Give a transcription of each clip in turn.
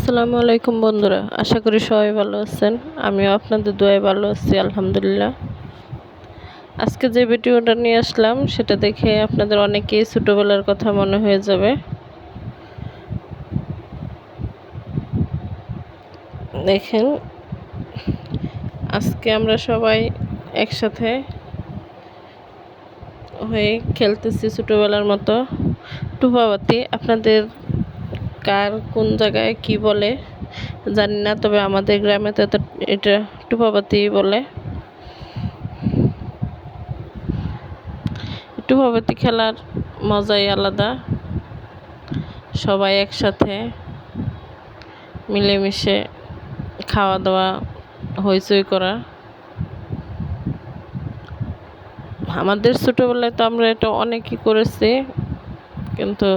আসসালামু আলাইকুম বন্ধুরা, আশা করি সবাই ভালো আছেন। আমিও আপনাদের দোয়ায় ভালো আছি, আলহামদুলিল্লাহ। আজকে যে ভিডিওটা নিয়ে আসলাম সেটা দেখে আপনাদের অনেকেই ছোটোবেলার কথা মনে হয়ে যাবে। দেখেন, আজকে আমরা সবাই একসাথে হয়ে খেলতেছি ছোটোবেলার মতো টুপাবাতি। আপনাদের কার কোন জায়গায় কি বলে জানি না, তবে আমাদের গ্রামে তো এটা টুপাবাতি বলে। টুপাবাতি খেলার মজাই আলাদা। সবাই একসাথে মিলেমিশে খাওয়া দাওয়া, হইচই করা। আমাদের ছোটোবেলায় তো আমরা এটা অনেকই করেছি, কিন্তু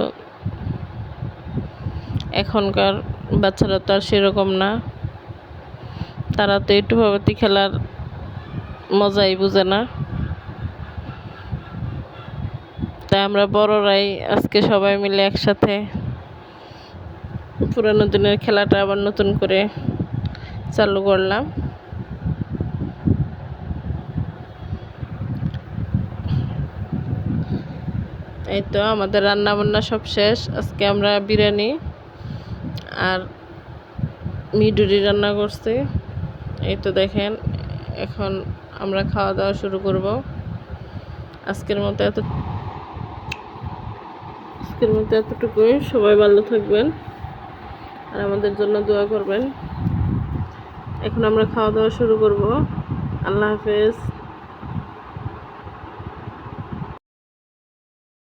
এখনকার বাচ্চারা তো আর সেরকম না। তারা তো এই টুপাবাতি খেলার মজাই বুঝে না। তাই আমরা বড়রাই আজকে সবাই মিলে একসাথে পুরানো দিনের খেলাটা আবার নতুন করে চালু করলাম। এই তো আমাদের রান্না বান্না সব শেষ। আজকে আমরা বিরিয়ানি আর মিডুরি রান্না করছি। এই তো দেখেন, এখন আমরা খাওয়া দাওয়া শুরু করব। আজকের মতো এতটুকুই। সবাই ভালো থাকবেন আর আমাদের জন্য দোয়া করবেন। এখন আমরা খাওয়া দাওয়া শুরু করব। আল্লাহ হাফেজ।